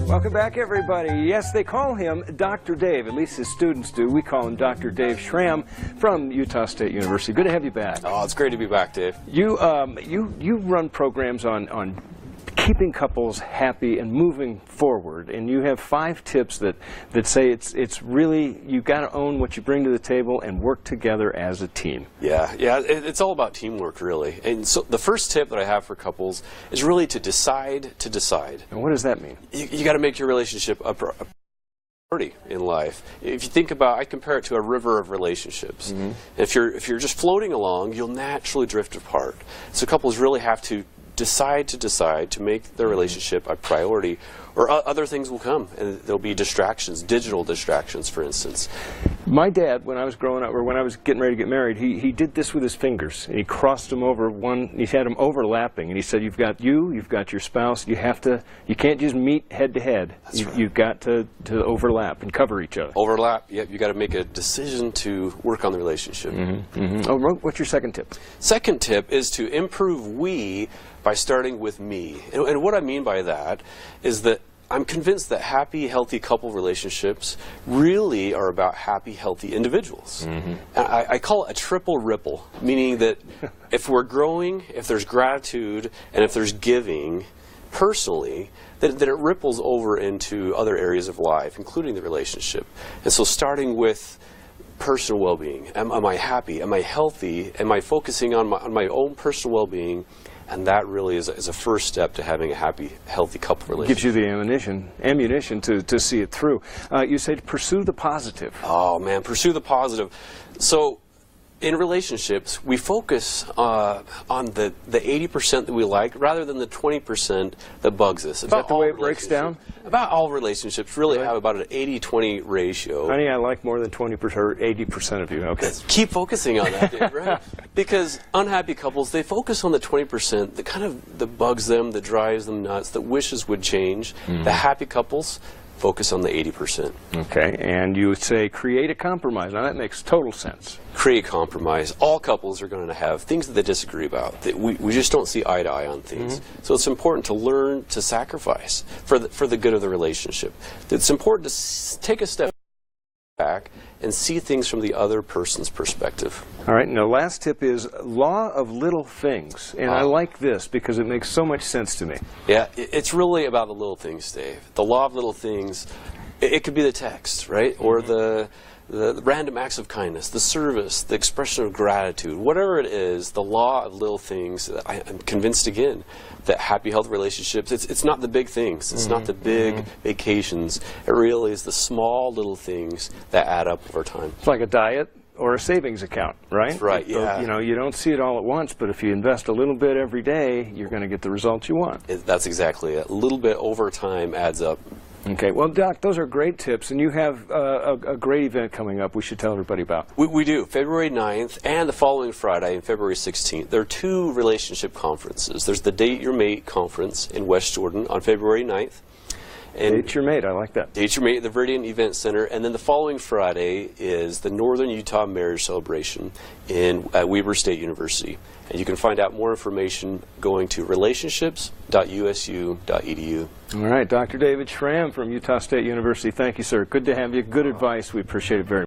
Welcome back, everybody. Yes, they call him Dr. Dave. At least his students do. We call him Dr. Dave Shram from Utah State University. Good to have you back. Oh, it's great to be back, Dave. You run programs on keeping couples happy and moving forward, and you have 5 tips that say it's really, you got to own what you bring to the table and work together as a team. Yeah, it's all about teamwork, really. And so the first tip that I have for couples is really to decide to decide. And what does that mean? You got to make your relationship a priority in life. If you think about, I compare it to a river of relationships. Mm-hmm. If you're just floating along, you'll naturally drift apart. So couples really have to decide to make their relationship a priority, or other things will come, and there'll be distractions, digital distractions, for instance. My dad, when I was growing up, or when I was getting ready to get married, he did this with his fingers, and he crossed them over he had them overlapping, and he said, you've got your spouse, you can't just meet head to head. You've got to overlap and cover each other. Overlap, yep, you got to make a decision to work on the relationship. Mm-hmm. Mm-hmm. Oh, what's your second tip? Second tip is to improve we by starting with me. And what I mean by that is that I'm convinced that happy, healthy couple relationships really are about happy, healthy individuals. Mm-hmm. I call it a triple ripple, meaning that if we're growing, if there's gratitude, and if there's giving personally, then it ripples over into other areas of life, including the relationship. And so starting with personal well-being, am I happy? Am I healthy? Am I focusing on my own personal well-being? And that really is a first step to having a happy, healthy couple relationship. Gives you the ammunition to see it through. You said pursue the positive. Oh, man, pursue the positive. So in relationships, we focus on the 80% that we like rather than the 20% that bugs us. Is that the way it breaks down? About all relationships really have about an 80-20 ratio. Honey, I like more than 20% or 80% of you. Okay. Keep focusing on that, Dave, right? Because unhappy couples, they focus on the 20% that bugs them, that drives them nuts, that wishes would change. Mm-hmm. The happy couples focus on the 80%. Okay, and you would say create a compromise. Now that makes total sense. Create compromise. All couples are going to have things that they disagree about. We just don't see eye to eye on things. Mm-hmm. So it's important to learn to sacrifice for the good of the relationship. It's important to take a step back and see things from the other person's perspective. All right, and the last tip is law of little things. And I like this because it makes so much sense to me. Yeah, it's really about the little things, Dave. The law of little things, it could be the text, right? Or the random acts of kindness, the service, the expression of gratitude, whatever it is, the law of little things. I'm convinced again that happy, healthy relationships, it's not the big things, it's not the big vacations, it really is the small little things that add up over time. It's like a diet or a savings account, right? That's right, yeah. You know, you don't see it all at once, but if you invest a little bit every day, you're going to get the results you want. That's exactly it. A little bit over time adds up. Okay, well, Doc, those are great tips, and you have a great event coming up we should tell everybody about. We do. February 9th and the following Friday, and February 16th. There are 2 relationship conferences. There's the Date Your Mate conference in West Jordan on February 9th. And Date Your Mate, I like that. Date Your Mate at the Viridian Event Center. And then the following Friday is the Northern Utah Marriage Celebration at Weber State University. And you can find out more information going to relationships.usu.edu. All right, Dr. David Shram from Utah State University. Thank you, sir. Good to have you. Good advice. We appreciate it very much.